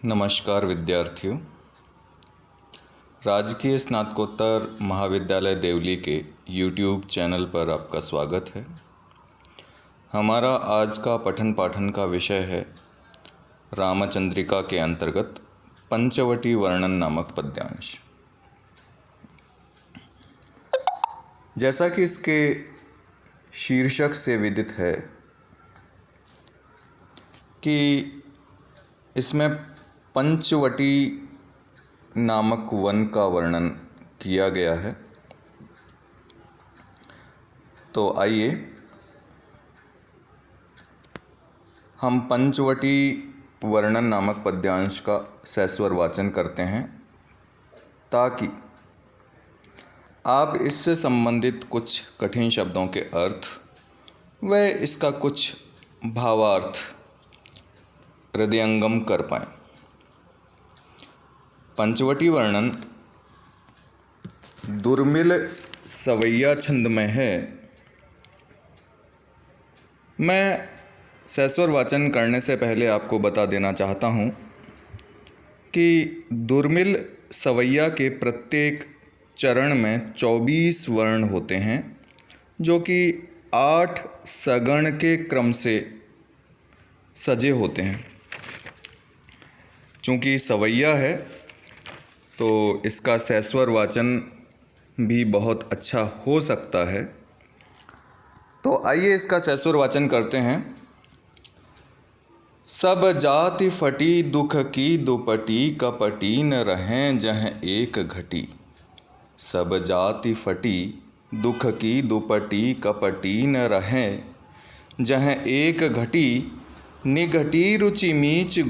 नमस्कार विद्यार्थियों। राजकीय स्नातकोत्तर महाविद्यालय देवली के YouTube चैनल पर आपका स्वागत है। हमारा आज का पठन पाठन का विषय है रामचंद्रिका के अंतर्गत पंचवटी वर्णन नामक पद्यांश। जैसा कि इसके शीर्षक से विदित है कि इसमें पंचवटी नामक वन का वर्णन किया गया है। तो आइए हम पंचवटी वर्णन नामक पद्यांश का सस्वर वाचन करते हैं ताकि आप इससे संबंधित कुछ कठिन शब्दों के अर्थ व इसका कुछ भावार्थ हृदयंगम कर पाएं। पंचवटी वर्णन दुर्मिल सवैया छंद में है। मैं सस्वर वाचन करने से पहले आपको बता देना चाहता हूँ कि दुर्मिल सवैया के प्रत्येक चरण में 24 वर्ण होते हैं, जो कि 8 सगण के क्रम से सजे होते हैं। चूँकि सवैया है तो इसका सस्वर वाचन भी बहुत अच्छा हो सकता है। तो आइए इसका सस्वर वाचन करते हैं। सब जाति फटी दुख की दुपटी, कपटी न रहें जह एक घटी। सब जाति फटी दुख की दुपटी, कपटी न रहें जह एक घटी। निघटी रुचि मीच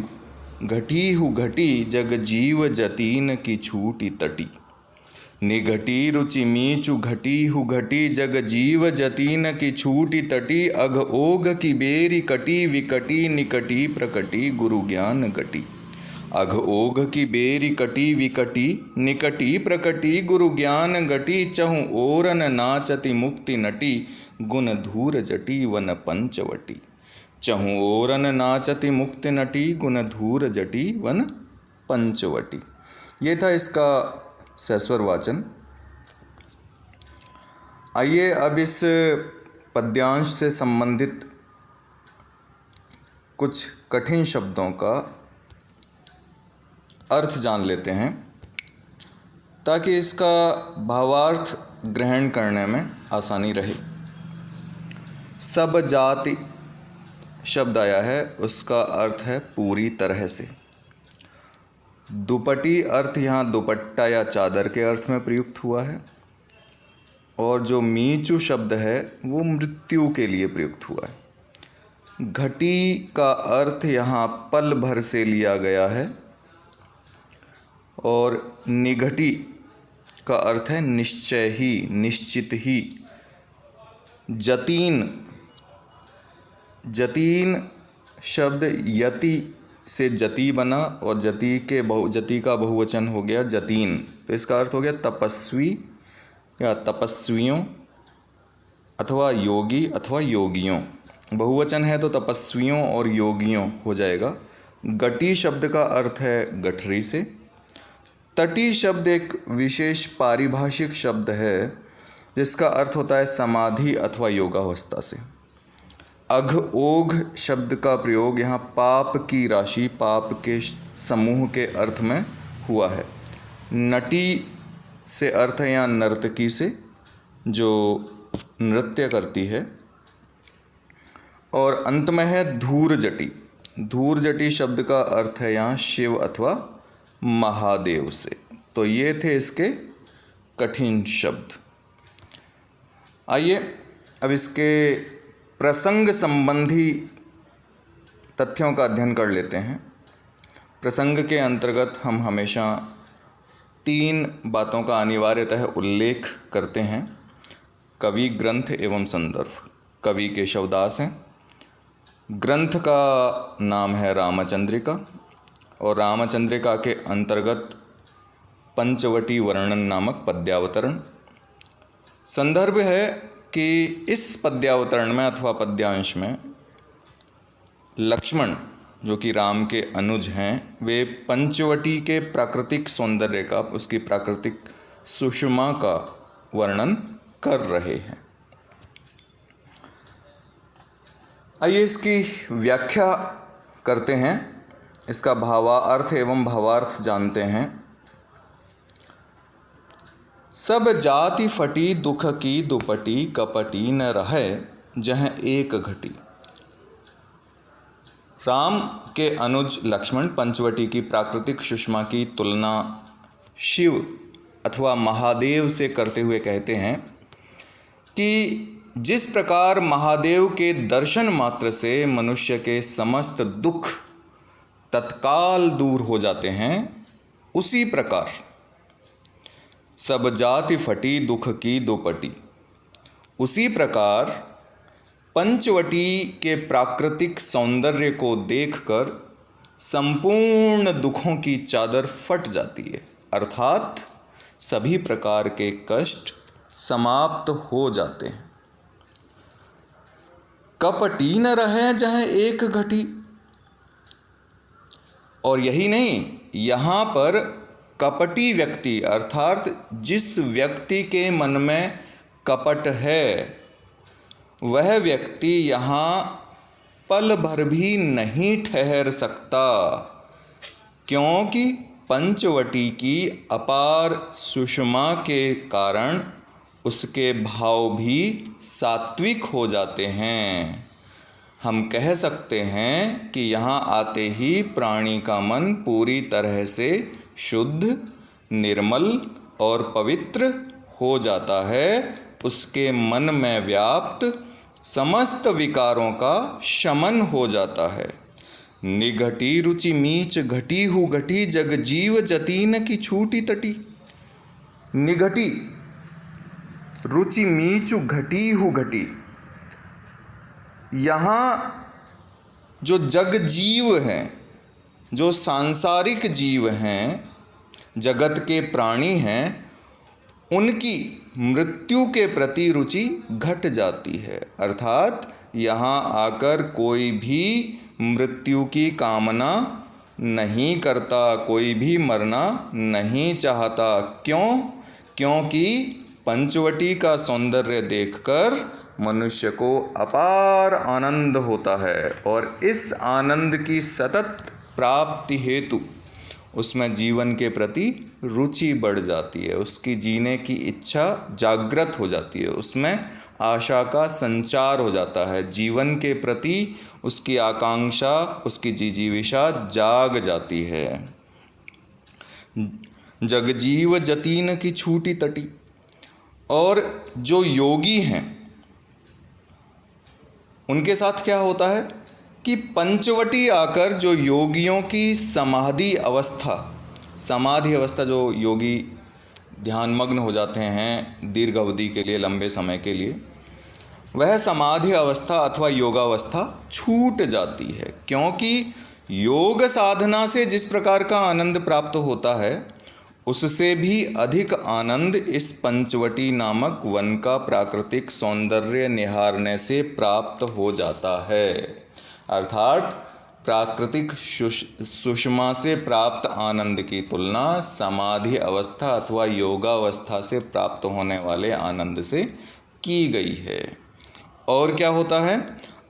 घटी हु घटी, जग जीव जतीन की छूटी तटी। निघटी रुचि मीचु घटी हु घटी, जग जीव जतीन की छूटी तटी। अघ ओघ की बेरी कटी विकटी, निकटी प्रकटी गुरु ज्ञान घटी। अघ ओघ की बेरी कटी विकटी, निकटी प्रकटी गुरु ज्ञान घटी। चहु ओरन नाचति मुक्ति नटी, गुण धूर जटी वन पंचवटी। चहु ओरन नाचति मुक्ति नटी, गुण धूर जटी वन पंचवटी। ये था इसका सस्वर वाचन। आइए अब इस पद्यांश से संबंधित कुछ कठिन शब्दों का अर्थ जान लेते हैं ताकि इसका भावार्थ ग्रहण करने में आसानी रहे। सब जाति शब्द आया है, उसका अर्थ है पूरी तरह से। दुपटी अर्थ यहाँ दुपट्टा या चादर के अर्थ में प्रयुक्त हुआ है, और जो मीचु शब्द है वो मृत्यु के लिए प्रयुक्त हुआ है। घटी का अर्थ यहाँ पल भर से लिया गया है, और निघटी का अर्थ है निश्चय ही, निश्चित ही। जतीन शब्द यति से जति बना, और जति का बहुवचन हो गया जतीन। तो इसका अर्थ हो गया तपस्वी या तपस्वियों, अथवा योगी अथवा योगियों। बहुवचन है तो तपस्वियों और योगियों हो जाएगा। गटी शब्द का अर्थ है गठरी से। तटी शब्द एक विशेष पारिभाषिक शब्द है जिसका अर्थ होता है समाधि अथवा योगावस्था से। अघ ओघ शब्द का प्रयोग यहाँ पाप की राशि, पाप के समूह के अर्थ में हुआ है। नटी से अर्थ है यहाँ नर्तकी से, जो नृत्य करती है। और अंत में है धूर जटी। धूर जटी शब्द का अर्थ है यहाँ शिव अथवा महादेव से। तो ये थे इसके कठिन शब्द। आइए अब इसके प्रसंग संबंधी तथ्यों का अध्ययन कर लेते हैं। प्रसंग के अंतर्गत हम हमेशा 3 बातों का अनिवार्यतः उल्लेख करते हैं: कवि, ग्रंथ एवं संदर्भ। कवि केशवदास हैं। ग्रंथ का नाम है रामचंद्रिका, और रामचंद्रिका के अंतर्गत पंचवटी वर्णन नामक पद्यावतरण। संदर्भ है कि इस पद्यावतरण में अथवा पद्यांश में लक्ष्मण जो कि राम के अनुज हैं, वे पंचवटी के प्राकृतिक सौंदर्य का, उसकी प्राकृतिक सुषमा का वर्णन कर रहे हैं। आइए इसकी व्याख्या करते हैं, इसका भावार्थ एवं भावार्थ जानते हैं। सब जाति फटी दुख की दुपटी, कपटी न रहे जह एक घटी। राम के अनुज लक्ष्मण पंचवटी की प्राकृतिक सुषमा की तुलना शिव अथवा महादेव से करते हुए कहते हैं कि जिस प्रकार महादेव के दर्शन मात्र से मनुष्य के समस्त दुख तत्काल दूर हो जाते हैं, उसी प्रकार सब जाति फटी दुख की दुपटी, उसी प्रकार पंचवटी के प्राकृतिक सौंदर्य को देखकर संपूर्ण दुखों की चादर फट जाती है, अर्थात सभी प्रकार के कष्ट समाप्त हो जाते हैं। कपटी न रहे जहाँ एक घटी, और यही नहीं, यहाँ पर कपटी व्यक्ति अर्थात जिस व्यक्ति के मन में कपट है, वह व्यक्ति यहाँ पल भर भी नहीं ठहर सकता, क्योंकि पंचवटी की अपार सुषमा के कारण उसके भाव भी सात्विक हो जाते हैं। हम कह सकते हैं कि यहाँ आते ही प्राणी का मन पूरी तरह से शुद्ध, निर्मल और पवित्र हो जाता है। उसके मन में व्याप्त समस्त विकारों का शमन हो जाता है। निघटी रुचि मीच घटी हु घटी, जग जीव जतीन की छूटी तटी। निघटी रुचि मीचु घटी हु घटी, यहाँ जो जग जीव हैं, जो सांसारिक जीव हैं, जगत के प्राणी हैं, उनकी मृत्यु के प्रति रुचि घट जाती है, अर्थात यहाँ आकर कोई भी मृत्यु की कामना नहीं करता, कोई भी मरना नहीं चाहता। क्यों? क्योंकि पंचवटी का सौंदर्य देखकर मनुष्य को अपार आनंद होता है, और इस आनंद की सतत प्राप्ति हेतु उसमें जीवन के प्रति रुचि बढ़ जाती है, उसकी जीने की इच्छा जागृत हो जाती है, उसमें आशा का संचार हो जाता है, जीवन के प्रति उसकी आकांक्षा, उसकी जिजीविषा जाग जाती है। जगजीव जतीन की छूटी तटी, और जो योगी हैं उनके साथ क्या होता है कि पंचवटी आकर जो योगियों की समाधि अवस्था, जो योगी ध्यानमग्न हो जाते हैं दीर्घ अवधि के लिए, लंबे समय के लिए, वह समाधि अवस्था अथवा योगावस्था छूट जाती है। क्योंकि योग साधना से जिस प्रकार का आनंद प्राप्त होता है, उससे भी अधिक आनंद इस पंचवटी नामक वन का प्राकृतिक सौंदर्य निहारने से प्राप्त हो जाता है। अर्थात प्राकृतिक सुषमा से प्राप्त आनंद की तुलना समाधि अवस्था अथवा योगावस्था से प्राप्त होने वाले आनंद से की गई है। और क्या होता है?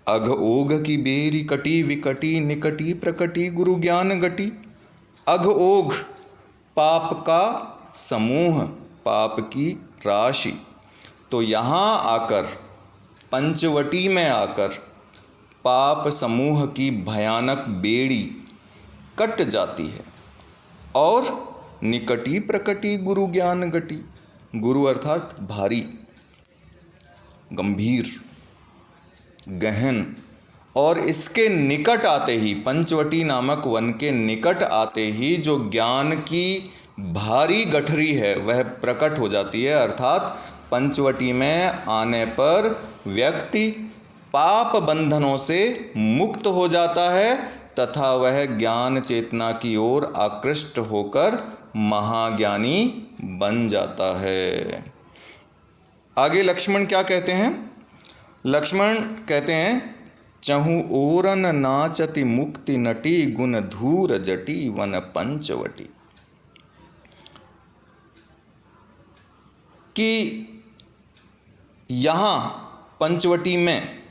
अघ ओघ की बेरी कटी विकटी निकटी प्रकटी गुरु ज्ञान गटी। अघ ओघ पाप का समूह, पाप की राशि। तो यहाँ आकर, पंचवटी में आकर पाप समूह की भयानक बेड़ी कट जाती है। और निकटी प्रकटी गुरु ज्ञान गटी। गुरु अर्थात भारी, गंभीर, गहन। और इसके निकट आते ही, पंचवटी नामक वन के निकट आते ही जो ज्ञान की भारी गठरी है वह प्रकट हो जाती है। अर्थात पंचवटी में आने पर व्यक्ति पाप बंधनों से मुक्त हो जाता है तथा वह ज्ञान चेतना की ओर आकृष्ट होकर महाज्ञानी बन जाता है। आगे लक्ष्मण क्या कहते हैं? लक्ष्मण कहते हैं चहु ओरन नाचति मुक्ति नटी गुण धूर जटी वन पंचवटी। कि यहाँ पंचवटी में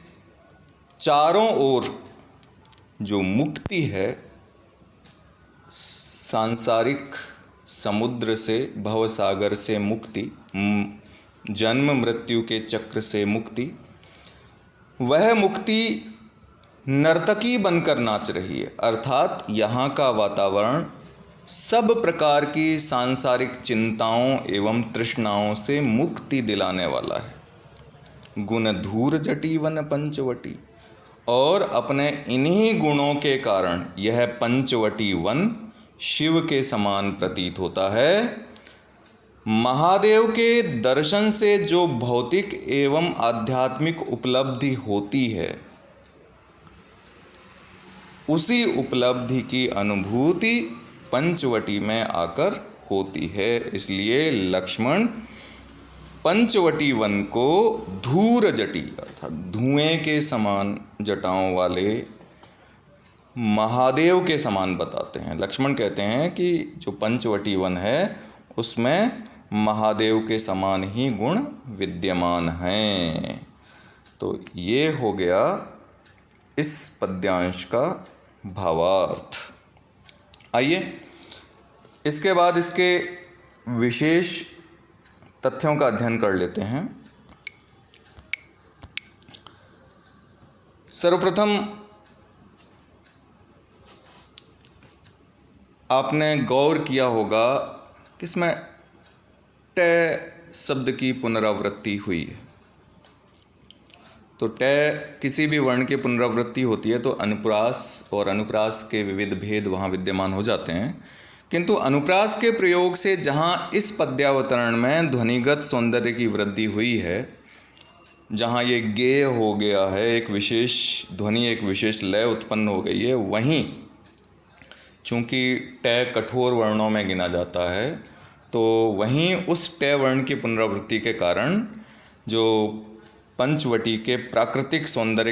चारों ओर जो मुक्ति है, सांसारिक समुद्र से, भवसागर से मुक्ति, जन्म मृत्यु के चक्र से मुक्ति, वह मुक्ति नर्तकी बनकर नाच रही है। अर्थात यहाँ का वातावरण सब प्रकार की सांसारिक चिंताओं एवं तृष्णाओं से मुक्ति दिलाने वाला है। गुण धूर जटी वन पंचवटी, और अपने इन्हीं गुणों के कारण यह पंचवटी वन शिव के समान प्रतीत होता है। महादेव के दर्शन से जो भौतिक एवं आध्यात्मिक उपलब्धि होती है, उसी उपलब्धि की अनुभूति पंचवटी में आकर होती है। इसलिए लक्ष्मण पंचवटी वन को धूर जटी अर्थात धुएं के समान जटाओं वाले महादेव के समान बताते हैं। लक्ष्मण कहते हैं कि जो पंचवटी वन है उसमें महादेव के समान ही गुण विद्यमान हैं। तो ये हो गया इस पद्यांश का भावार्थ। आइए इसके बाद इसके विशेष तथ्यों का अध्ययन कर लेते हैं। सर्वप्रथम आपने गौर किया होगा कि इसमें ट शब्द की पुनरावृत्ति हुई है। तो ट किसी भी वर्ण की पुनरावृत्ति होती है तो अनुप्रास और अनुप्रास के विविध भेद वहाँ विद्यमान हो जाते हैं। किंतु अनुप्रास के प्रयोग से जहाँ इस पद्यावतरण में ध्वनिगत सौंदर्य की वृद्धि हुई है, जहाँ ये गेय हो गया है, एक विशेष ध्वनि, एक विशेष लय उत्पन्न हो गई है, वहीं चूँकि ट कठोर वर्णों में गिना जाता है, तो वहीं उस ट वर्ण की पुनरावृत्ति के कारण जो पंचवटी के प्राकृतिक सौंदर्य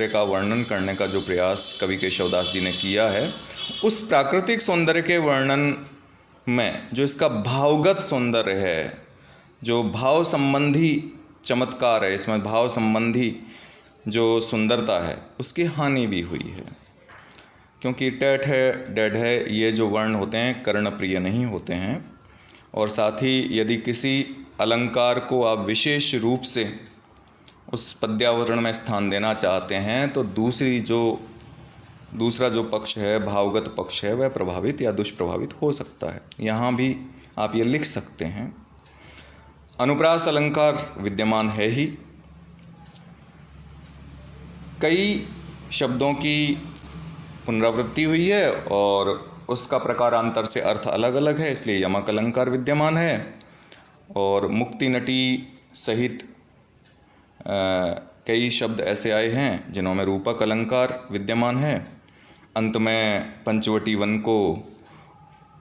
का वर्णन करने का जो प्रयास कवि केशवदास जी ने किया है, उस प्राकृतिक सौंदर्य के वर्णन में जो इसका भावगत सौंदर्य है, जो भाव संबंधी चमत्कार है, इसमें भाव संबंधी जो सुंदरता है, उसकी हानि भी हुई है। क्योंकि टेठ है, डेढ़ है, ये जो वर्ण होते हैं कर्णप्रिय नहीं होते हैं। और साथ ही यदि किसी अलंकार को आप विशेष रूप से उस पद्यावतरण में स्थान देना चाहते हैं तो दूसरा जो पक्ष है, भावगत पक्ष है, वह प्रभावित या दुष्प्रभावित हो सकता है। यहाँ भी आप ये लिख सकते हैं। अनुप्रास अलंकार विद्यमान है ही, कई शब्दों की पुनरावृत्ति हुई है और उसका प्रकारांतर से अर्थ अलग अलग है, इसलिए यमक अलंकार विद्यमान है। और मुक्ति नटी सहित कई शब्द ऐसे आए हैं जिन्हों में रूपक अलंकार विद्यमान है। अंत में पंचवटी वन को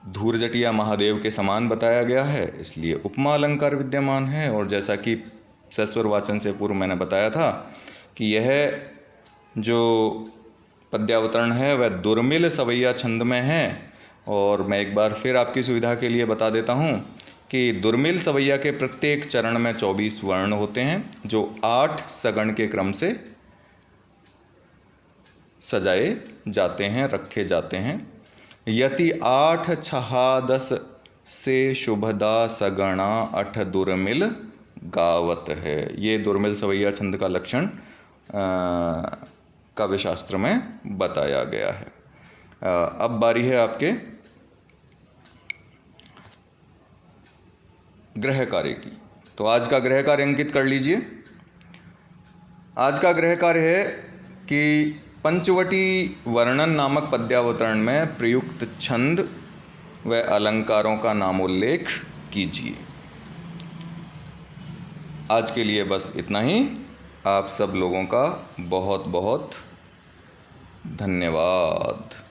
धूर्जटिया महादेव के समान बताया गया है, इसलिए उपमा अलंकार विद्यमान है। और जैसा कि सस्वर वाचन से पूर्व मैंने बताया था कि यह जो पद्यावतरण है वह दुर्मिल सवैया छंद में है। और मैं एक बार फिर आपकी सुविधा के लिए बता देता हूँ कि दुर्मिल सवैया के प्रत्येक चरण में 24 वर्ण होते हैं, जो 8 सगण के क्रम से सजाए जाते हैं, रखे जाते हैं। यति 8 छहा 10 से शुभदा सगणा 8 दुर्मिल गावत है। ये दुर्मिल सवैया छंद का लक्षण काव्यशास्त्र में बताया गया है। अब बारी है आपके गृह कार्य की। तो आज का गृह कार्य अंकित कर लीजिए। आज का गृह कार्य है कि पंचवटी वर्णन नामक पद्यावतरण में प्रयुक्त छंद व अलंकारों का नामोल्लेख कीजिए। आज के लिए बस इतना ही। आप सब लोगों का बहुत बहुत धन्यवाद।